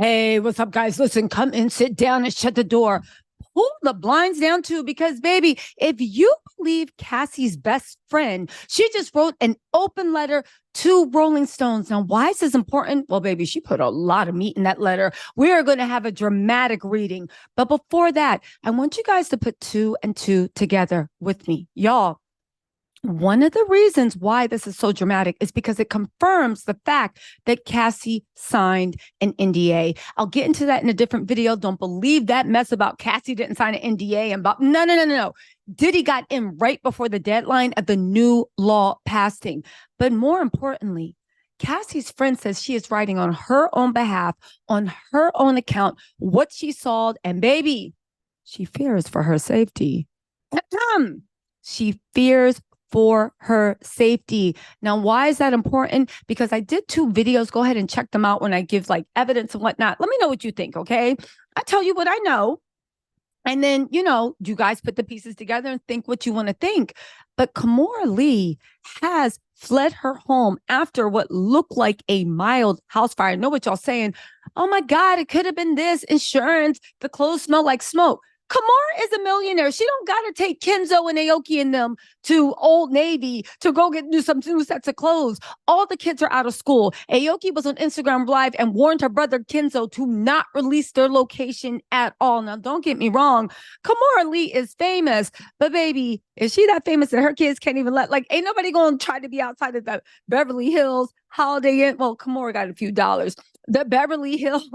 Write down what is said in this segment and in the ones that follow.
Hey, what's up, guys? Listen, come in, sit down, and shut the door. Pull the blinds down too, because baby, if you believe Cassie's best friend, she just wrote an open letter to Rolling Stones. Now, why is this important? Well, baby, she put a lot of meat in that letter. We are going to have a dramatic reading. But before that, I want you guys to put two and two together with me. Y'all, one of the reasons why this is so dramatic is because it confirms the fact that Cassie signed an NDA. I'll get into that in a different video. Don't believe that mess about Cassie didn't sign an NDA and about no. Diddy got in right before the deadline of the new law passing. But more importantly, Cassie's friend says she is writing on her own behalf, on her own account, what she saw. And baby, she fears for her safety. She fears for her safety. Now, why is that important? Because I did two videos. Go ahead and check them out when I give like evidence and whatnot. Let me know what you think, okay? I tell you what I know. And then, you guys put the pieces together and think what you want to think. But Kamora Lee has fled her home after what looked like a mild house fire. I know what y'all saying. Oh my God, it could have been this, insurance, the clothes smell like smoke. Kamora is a millionaire. She don't got to take Kenzo and Aoki and them to Old Navy to go do some new sets of clothes. All the kids are out of school. Aoki was on Instagram Live and warned her brother Kenzo to not release their location at all. Now, don't get me wrong. Kamora Lee is famous, but baby, is she that famous that her kids can't even ain't nobody going to try to be outside of the Beverly Hills Holiday Inn. Well, Kamora got a few dollars. The Beverly Hills,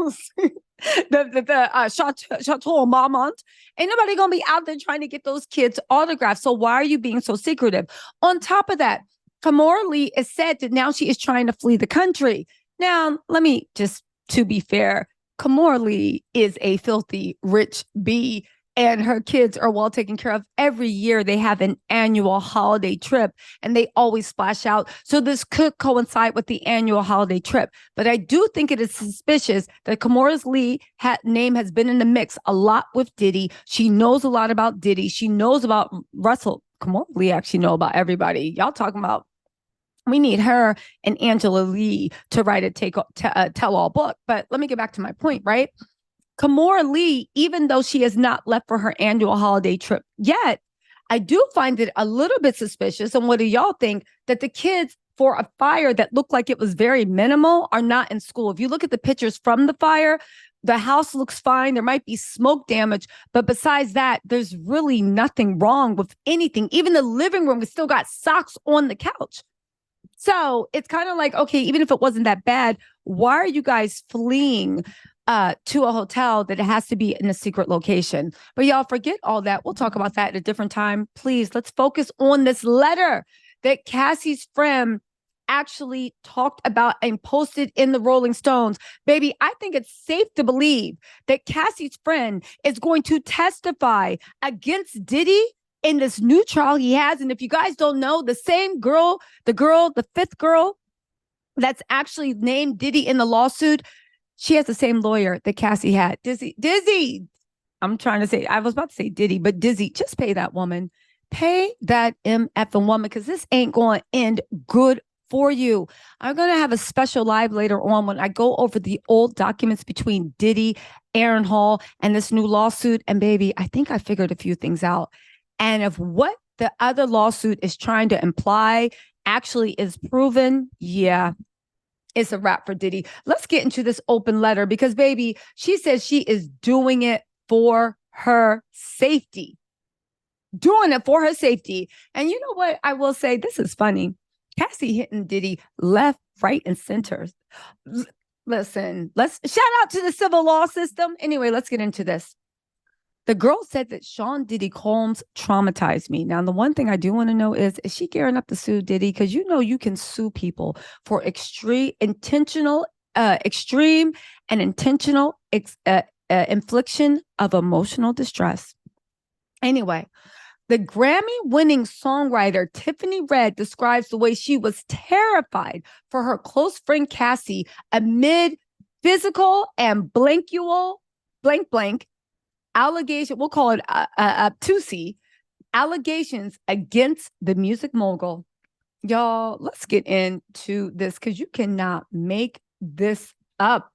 the Chateau Marmont. Ain't nobody gonna be out there trying to get those kids autographs. So why are you being so secretive? On top of that, Kamora Lee is said that now she is trying to flee the country. Now, let me just, to be fair, Kamora Lee is a filthy rich bee, and her kids are well taken care of. Every year they have an annual holiday trip and they always splash out. So this could coincide with the annual holiday trip. But I do think it is suspicious that Kamora Lee name has been in the mix a lot with Diddy. She knows a lot about Diddy. She knows about Russell. Kamora Lee actually know about everybody. Y'all talking about we need her and Angela Lee to write a tell-all book. But let me get back to my point, right? Kamora Lee, even though she has not left for her annual holiday trip yet, I do find it a little bit suspicious. And what do y'all think? That the kids, for a fire that looked like it was very minimal, are not in school. If you look at the pictures from the fire, the house looks fine. There might be smoke damage. But besides that, there's really nothing wrong with anything. Even the living room has still got socks on the couch. So it's kind of like, okay, even if it wasn't that bad, why are you guys fleeing to a hotel that it has to be in a secret location? But y'all forget all that. We'll talk about that at a different time. Please, let's focus on this letter that Cassie's friend actually talked about and posted in the Rolling Stones. Baby, I think it's safe to believe that Cassie's friend is going to testify against Diddy in this new trial he has. And if you guys don't know, the same girl, the fifth girl that's actually named Diddy in the lawsuit, she has the same lawyer that Cassie had. Dizzy. I'm trying to say, I was about to say Diddy, but Dizzy, just pay that woman. Pay that MFing woman, because this ain't going to end good for you. I'm going to have a special live later on when I go over the old documents between Diddy, Aaron Hall, and this new lawsuit. And baby, I think I figured a few things out. And if what the other lawsuit is trying to imply actually is proven, yeah, it's a wrap for Diddy. Let's get into this open letter because, baby, she says she is doing it for her safety. Doing it for her safety. And you know what? I will say, this is funny. Cassie hitting Diddy left, right, and center. Listen, let's shout out to the civil law system. Anyway, let's get into this. The girl said that Sean Diddy Combs traumatized me. Now, the one thing I do want to know is she gearing up to sue Diddy? Because you can sue people for extreme and intentional infliction of emotional distress. Anyway, the Grammy-winning songwriter Tiffany Red describes the way she was terrified for her close friend Cassie amid physical and blank allegation, we'll call it Tusi, allegations against the music mogul. Y'all, let's get into this because you cannot make this up.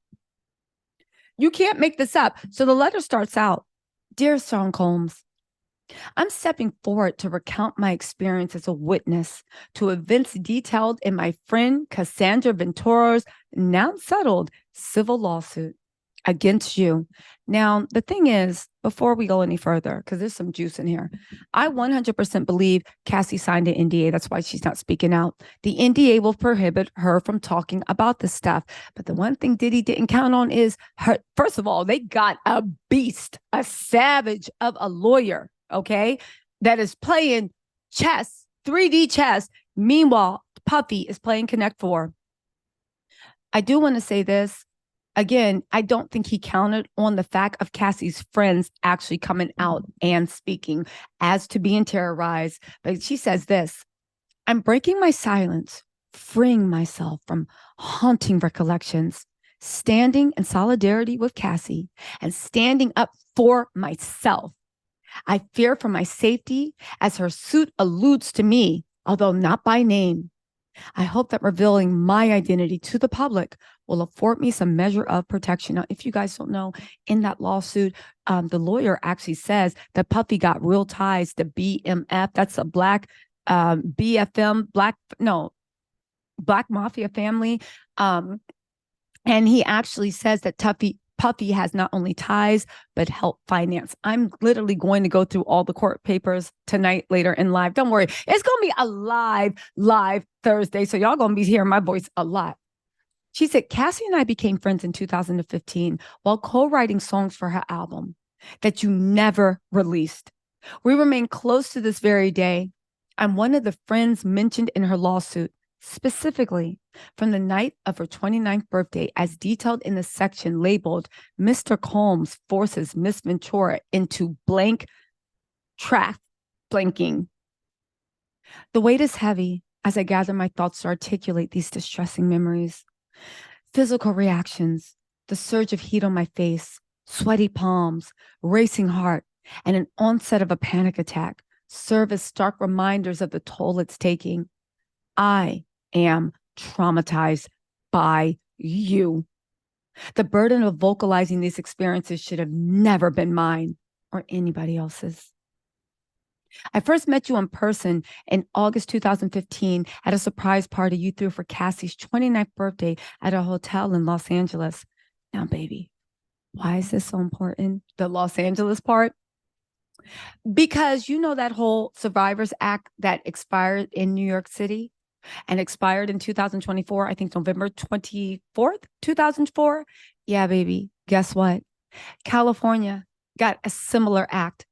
You can't make this up. So the letter starts out, "Dear Sean Combs, I'm stepping forward to recount my experience as a witness to events detailed in my friend Cassandra Ventura's now settled civil lawsuit against you." Now, the thing is, before we go any further, because there's some juice in here, I 100% believe Cassie signed an NDA. That's why she's not speaking out. The NDA will prohibit her from talking about this stuff. But the one thing Diddy didn't count on is her. First of all, they got a beast, a savage of a lawyer, okay, that is playing chess, 3D chess. Meanwhile, Puffy is playing Connect Four. I do want to say this. Again, I don't think he counted on the fact of Cassie's friends actually coming out and speaking as to being terrorized. But she says this, "I'm breaking my silence, freeing myself from haunting recollections, standing in solidarity with Cassie and standing up for myself. I fear for my safety as her suit alludes to me, although not by name. I hope that revealing my identity to the public will afford me some measure of protection." Now, if you guys don't know, in that lawsuit, the lawyer actually says that Puffy got real ties to BMF. That's a black BFM, black mafia family. And he actually says that Puffy has not only ties, but help finance. I'm literally going to go through all the court papers tonight, later in live. Don't worry. It's going to be a live Thursday. So y'all going to be hearing my voice a lot. She said, "Cassie and I became friends in 2015 while co-writing songs for her album that you never released. We remain close to this very day. I'm one of the friends mentioned in her lawsuit, specifically from the night of her 29th birthday, as detailed in the section labeled Mr. Combs forces Miss Ventura into blank track blanking. The weight is heavy as I gather my thoughts to articulate these distressing memories. Physical reactions, the surge of heat on my face, sweaty palms, racing heart, and an onset of a panic attack serve as stark reminders of the toll it's taking. I am traumatized by you. The burden of vocalizing these experiences should have never been mine or anybody else's. I first met you in person in August 2015 at a surprise party you threw for Cassie's 29th birthday at a hotel in Los Angeles." Now, baby, why is this so important? The Los Angeles part? Because you know that whole Survivors Act that expired in New York City and expired in 2024, I think November 24th, 2004. Yeah, baby, guess what? California got a similar act,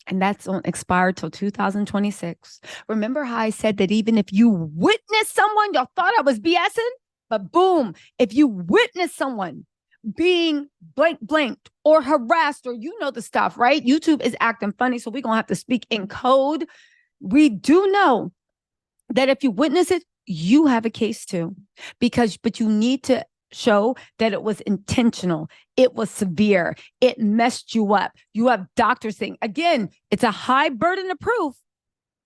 and that's on expired till 2026. Remember how I said that even if you witness someone, y'all thought I was BSing? But boom, if you witness someone being blanked or harassed, or you know the stuff, right? YouTube is acting funny, so we're going to have to speak in code. We do know that if you witness it, you have a case too, but you need to show that it was intentional. It was severe. It messed you up. You have doctors saying, again, it's a high burden of proof,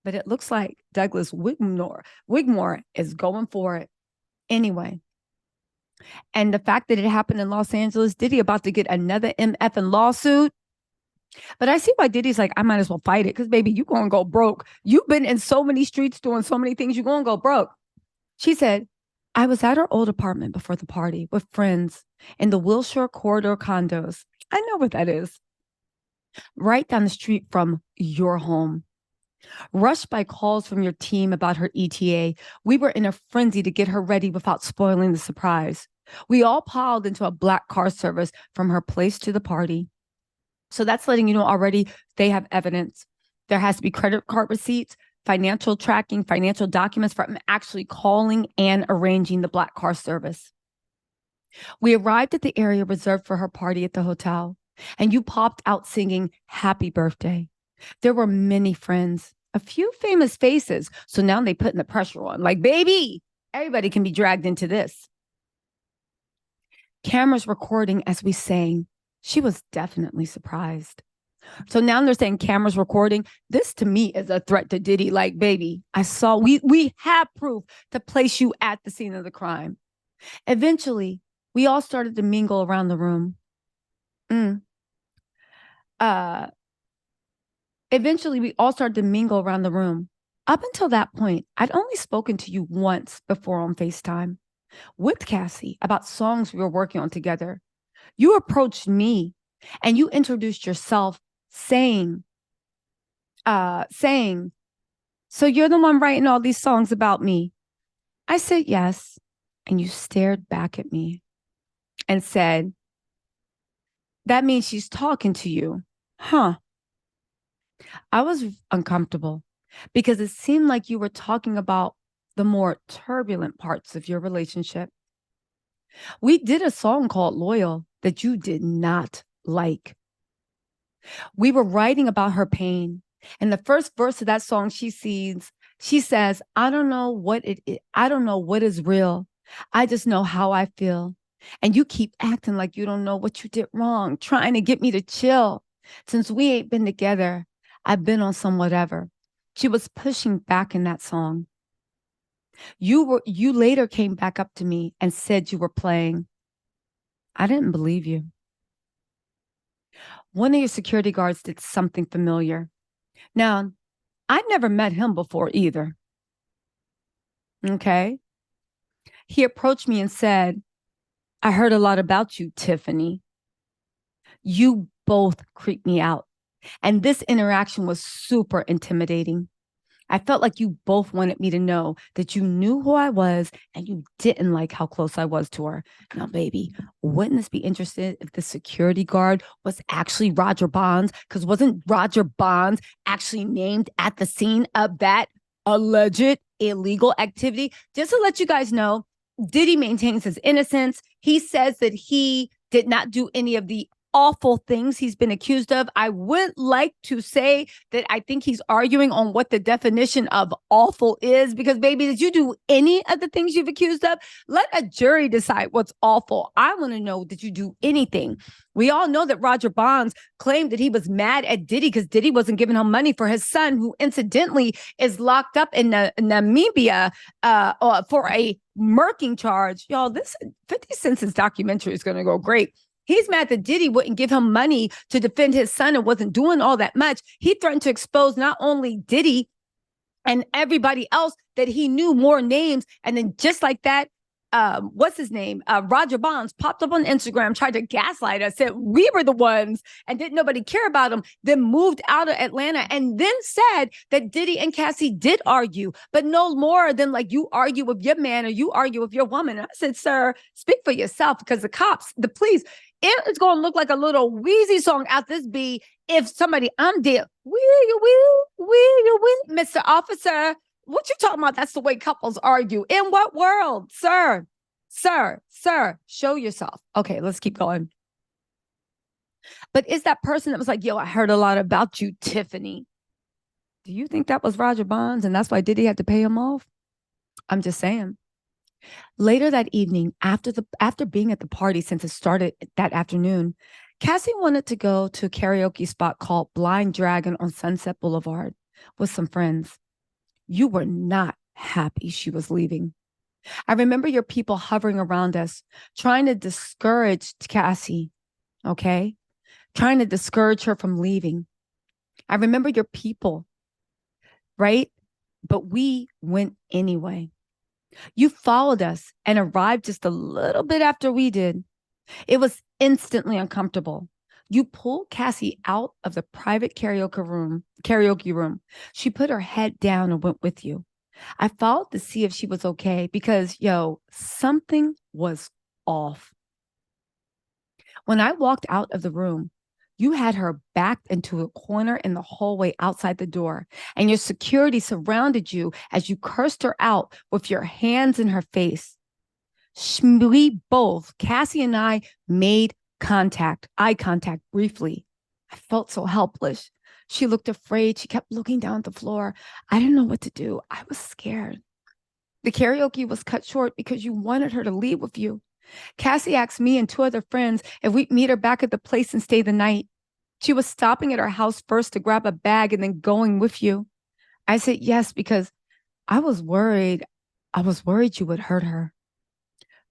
but it looks like Douglas Wigmore is going for it anyway. And the fact that it happened in Los Angeles, Diddy about to get another MF lawsuit. But I see why Diddy's like, I might as well fight it, because baby, you going to go broke. You've been in so many streets doing so many things, you're going to go broke. She said, "I was at our old apartment before the party with friends in the Wilshire Corridor condos. I know what that is. Right down the street from your home. Rushed by calls from your team about her ETA, we were in a frenzy to get her ready without spoiling the surprise. We all piled into a black car service from her place to the party." So that's letting you know already they have evidence. There has to be credit card receipts, financial tracking, financial documents from actually calling and arranging the black car service. "We arrived at the area reserved for her party at the hotel, and you popped out singing Happy Birthday. There were many friends, a few famous faces. So now they putting the pressure on, like, baby, everybody can be dragged into this. Cameras recording as we sang. She was definitely surprised. So now they're saying cameras recording. This to me is a threat to Diddy. Like, baby, we have proof to place you at the scene of the crime. Eventually, we all started to mingle around the room. Mm. Uh, Eventually, we all started to mingle around the room. Up until that point, I'd only spoken to you once before on FaceTime with Cassie about songs we were working on together. You approached me and you introduced yourself saying, saying, so you're the one writing all these songs about me. I said yes. And you stared back at me and said, that means she's talking to you. Huh. I was uncomfortable because it seemed like you were talking about the more turbulent parts of your relationship. We did a song called Loyal that you did not like. We were writing about her pain. And the first verse of that song she says, I don't know what it is. I don't know what is real. I just know how I feel. And you keep acting like you don't know what you did wrong, trying to get me to chill. Since we ain't been together, I've been on some whatever. She was pushing back in that song. You later came back up to me and said you were playing. I didn't believe you. One of your security guards did something familiar. Now, I'd never met him before either. Okay. He approached me and said, I heard a lot about you, Tiffany. You both creeped me out. And this interaction was super intimidating. I felt like you both wanted me to know that you knew who I was and you didn't like how close I was to her. Now, baby, wouldn't this be interesting if the security guard was actually Roger Bonds? Because wasn't Roger Bonds actually named at the scene of that alleged illegal activity? Just to let you guys know, Diddy maintains his innocence. He says that he did not do any of the awful things he's been accused of. I would like to say that I think he's arguing on what the definition of awful is, because baby, did you do any of the things you've accused of? Let a jury decide what's awful. I want to know, did you do anything? We all know that Roger Bonds claimed that he was mad at Diddy because Diddy wasn't giving him money for his son, who incidentally is locked up in Namibia for a murking charge. Y'all, this 50 Cent's documentary is going to go great. He's mad that Diddy wouldn't give him money to defend his son and wasn't doing all that much. He threatened to expose not only Diddy and everybody else, that he knew more names. And then just like that, what's his name? Roger Bonds popped up on Instagram, tried to gaslight us, said we were the ones and didn't nobody care about him, then moved out of Atlanta and then said that Diddy and Cassie did argue, but no more than like you argue with your man or you argue with your woman. And I said, sir, speak for yourself, because the cops, the police, it's going to look like a little Wheezy song out this be if somebody, I'm dead. Will you, Mr. Officer? What you talking about? That's the way couples argue. In what world? Sir, show yourself. Okay, let's keep going. But is that person that was like, yo, I heard a lot about you, Tiffany. Do you think that was Roger Bonds and that's why Diddy had to pay him off? I'm just saying. Later that evening, after being at the party since it started that afternoon, Cassie wanted to go to a karaoke spot called Blind Dragon on Sunset Boulevard with some friends. You were not happy she was leaving. I remember your people hovering around us, trying to discourage Cassie, okay? Trying to discourage her from leaving. I remember your people, right? But we went anyway. You followed us and arrived just a little bit after we did. It was instantly uncomfortable. You pulled Cassie out of the private karaoke room. She put her head down and went with you. I followed to see if she was okay because, something was off. When I walked out of the room, you had her backed into a corner in the hallway outside the door, and your security surrounded you as you cursed her out with your hands in her face. We both, Cassie and I, made eye contact briefly. I felt so helpless. She looked afraid. She kept looking down at the floor. I didn't know what to do. I was scared. The karaoke was cut short because you wanted her to leave with you. Cassie asked me and two other friends if we'd meet her back at the place and stay the night. She was stopping at her house first to grab a bag and then going with you. I said yes because I was worried. I was worried you would hurt her.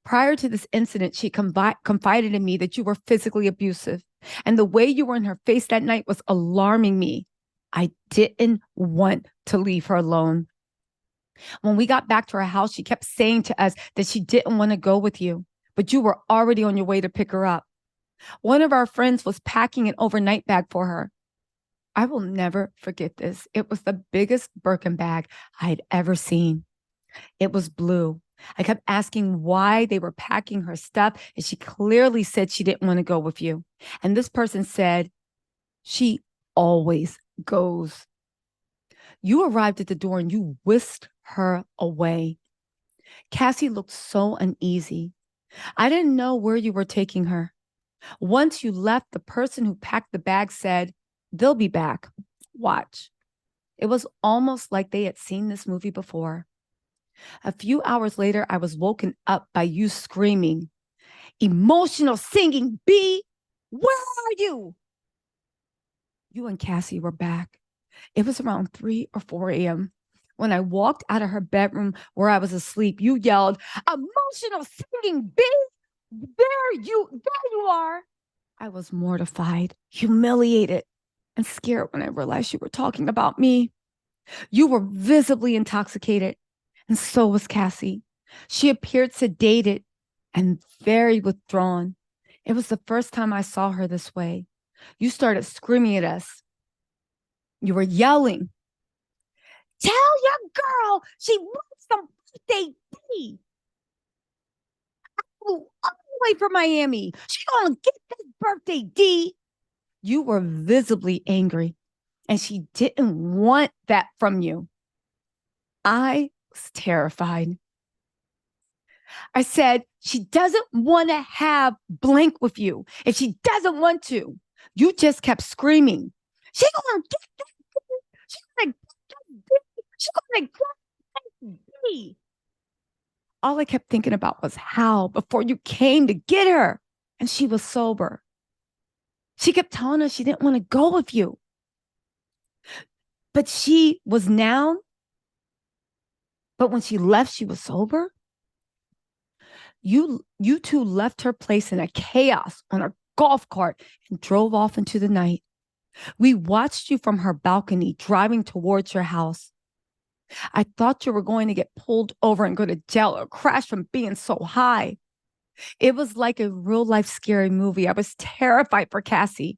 Prior to this incident, she confided in me that you were physically abusive And the way you were in her face that night was alarming me. I didn't want to leave her alone. When we got back to her house, she kept saying to us that she didn't want to go with you, but you were already on your way to pick her up. One of our friends was packing an overnight bag for her. I will never forget this. It was the biggest Birkin bag I had ever seen. It was blue. I kept asking why they were packing her stuff, and she clearly said she didn't want to go with you. And this person said, she always goes. You arrived at the door and you whisked her away. Cassie looked so uneasy. I didn't know where you were taking her. Once you left, the person who packed the bag said, they'll be back. Watch. It was almost like they had seen this movie before. A few hours later, I was woken up by you screaming, emotional singing, B, where are you? You and Cassie were back. It was around 3 or 4 a.m. When I walked out of her bedroom where I was asleep, you yelled, emotional singing, B, there you are. I was mortified, humiliated, and scared when I realized you were talking about me. You were visibly intoxicated, and so was Cassie. She appeared sedated and very withdrawn. It was the first time I saw her this way. You started screaming at us. You were yelling, tell your girl she wants some birthday tea. I flew all the way from Miami. She gonna get this birthday D. You were visibly angry, and she didn't want that from you. I was terrified. I said, she doesn't want to have blank with you. If she doesn't want to, you just kept screaming. She gonna get this. She's gonna get this. She's gonna get this. All I kept thinking about was how before you came to get her, and she was sober. She kept telling us she didn't want to go with you. But she was now. But when she left, she was sober. You two left her place in a chaos on a golf cart and drove off into the night. We watched you from her balcony driving towards your house. I thought you were going to get pulled over and go to jail or crash from being so high. It was like a real life scary movie. I was terrified for Cassie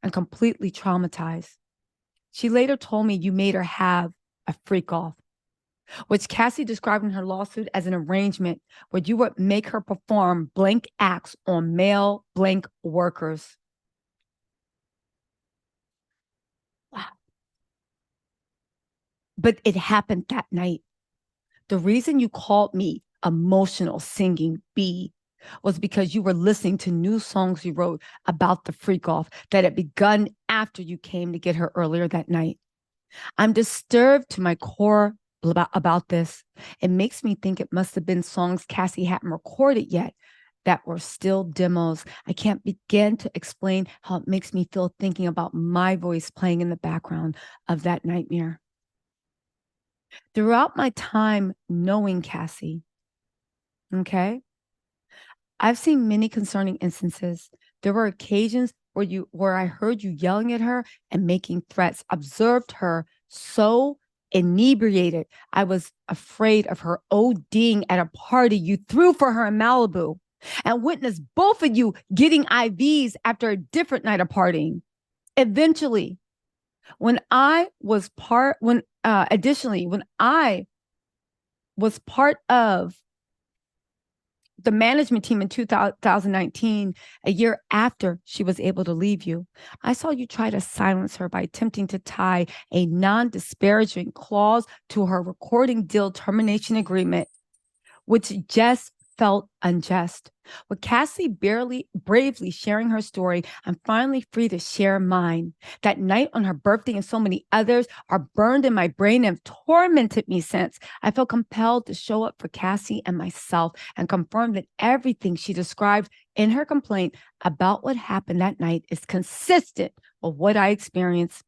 and completely traumatized. She later told me you made her have a freak off, which Cassie described in her lawsuit as an arrangement where you would make her perform blank acts on male blank workers. Wow. But it happened that night. The reason you called me emotional singing B was because you were listening to new songs you wrote about the freak off that had begun after you came to get her earlier that night. I'm disturbed to my core about this. It makes me think it must have been songs Cassie hadn't recorded yet that were still demos. I can't begin to explain how it makes me feel thinking about my voice playing in the background of that nightmare. Throughout my time knowing Cassie, okay, I've seen many concerning instances. There were occasions where I heard you yelling at her and making threats, observed her so inebriated. I was afraid of her ODing at a party you threw for her in Malibu, and witnessed both of you getting IVs after a different night of partying. Additionally, when I was part of the management team in 2019, a year after she was able to leave you, I saw you try to silence her by attempting to tie a non-disparaging clause to her recording deal termination agreement, which just felt unjust. With Cassie bravely sharing her story, I'm finally free to share mine. That night on her birthday and so many others are burned in my brain and have tormented me since. I feel compelled to show up for Cassie and myself and confirm that everything she described in her complaint about what happened that night is consistent with what I experienced.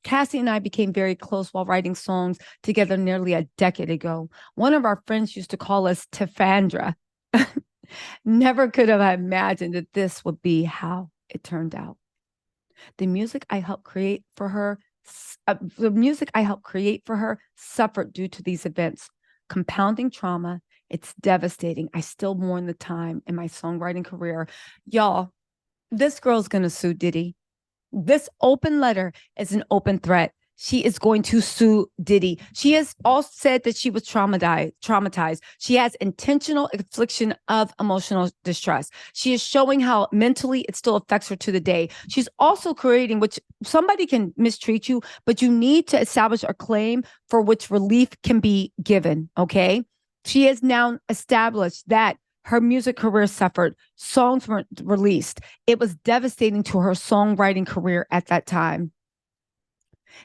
Cassie and I became very close while writing songs together nearly a decade ago. One of our friends used to call us Tiffandra. Never could have imagined that this would be how it turned out. The music I helped create for her, suffered due to these events. Compounding trauma, it's devastating. I still mourn the time in my songwriting career. Y'all, this girl's going to sue Diddy. This open letter is an open threat. She is going to sue Diddy. She has also said that she was traumatized. She has intentional infliction of emotional distress. She is showing how mentally it still affects her to the day. She's also creating, which somebody can mistreat you, but you need to establish a claim for which relief can be given. Okay. She has now established that her music career suffered. Songs weren't released. It was devastating to her songwriting career at that time.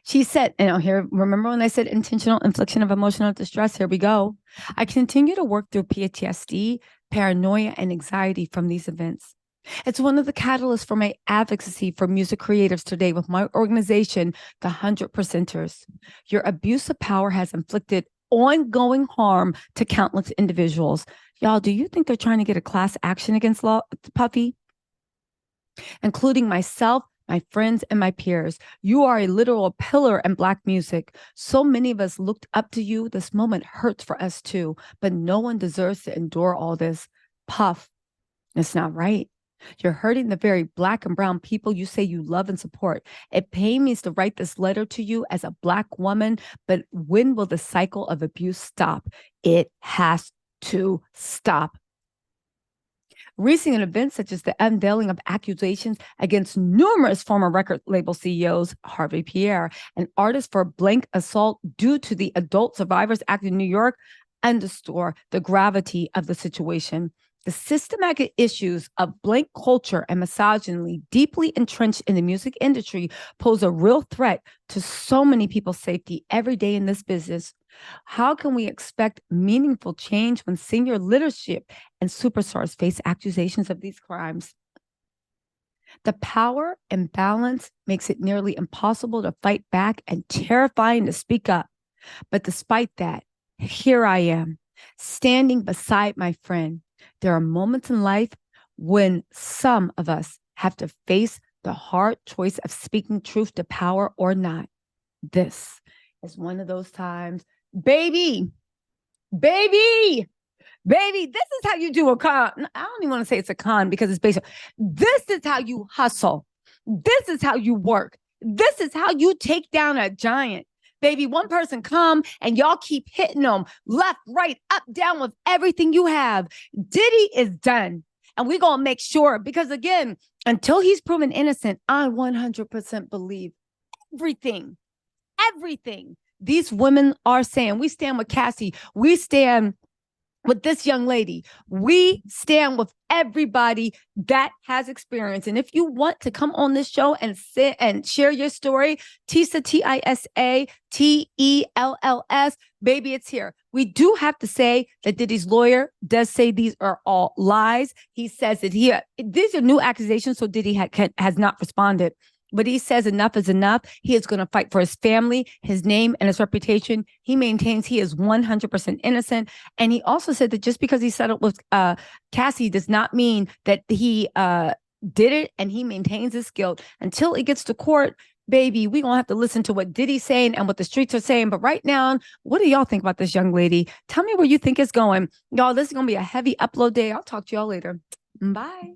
She said, here, remember when I said intentional infliction of emotional distress? Here we go. I continue to work through PTSD, paranoia, and anxiety from these events. It's one of the catalysts for my advocacy for music creatives today with my organization, the 100 Percenters. Your abuse of power has inflicted ongoing harm to countless individuals. Y'all, do you think they're trying to get a class action against Puffy? Including myself, my friends, and my peers. You are a literal pillar in Black music. So many of us looked up to you. This moment hurts for us too, but no one deserves to endure all this. Puff, it's not right. You're hurting the very Black and brown people you say you love and support. It pains me to write this letter to you as a Black woman, but when will the cycle of abuse stop? It has to stop. Recent events such as the unveiling of accusations against numerous former record label CEOs, Harvey Pierre, and artists for blank assault due to the Adult Survivors Act in New York underscore the gravity of the situation. The systematic issues of blank culture and misogyny deeply entrenched in the music industry pose a real threat to so many people's safety every day in this business. How can we expect meaningful change when senior leadership and superstars face accusations of these crimes? The power imbalance makes it nearly impossible to fight back and terrifying to speak up. But despite that, here I am, standing beside my friend. There are moments in life when some of us have to face the hard choice of speaking truth to power or not. This is one of those times. Baby, this is how you do a con. I don't even want to say it's a con because it's based on, this is how you hustle. This is how you work. This is how you take down a giant. Baby, one person come and y'all keep hitting them left, right, up, down with everything you have. Diddy is done. And we're going to make sure, because again, until he's proven innocent, I 100% believe everything these women are saying. We stand with Cassie. We stand with this young lady. We stand with everybody that has experience. And if you want to come on this show and sit and share your story, Tisa, TISATELLS, baby, it's here. We do have to say that Diddy's lawyer does say these are all lies. He says that these are new accusations, so Diddy has not responded. But he says enough is enough. He is going to fight for his family, his name, and his reputation. He maintains he is 100% innocent. And he also said that just because he settled with Cassie does not mean that he did it, and he maintains his guilt. Until it gets to court, baby, we're going to have to listen to what Diddy's saying and what the streets are saying. But right now, what do y'all think about this young lady? Tell me where you think it's going. Y'all, this is going to be a heavy upload day. I'll talk to y'all later. Bye.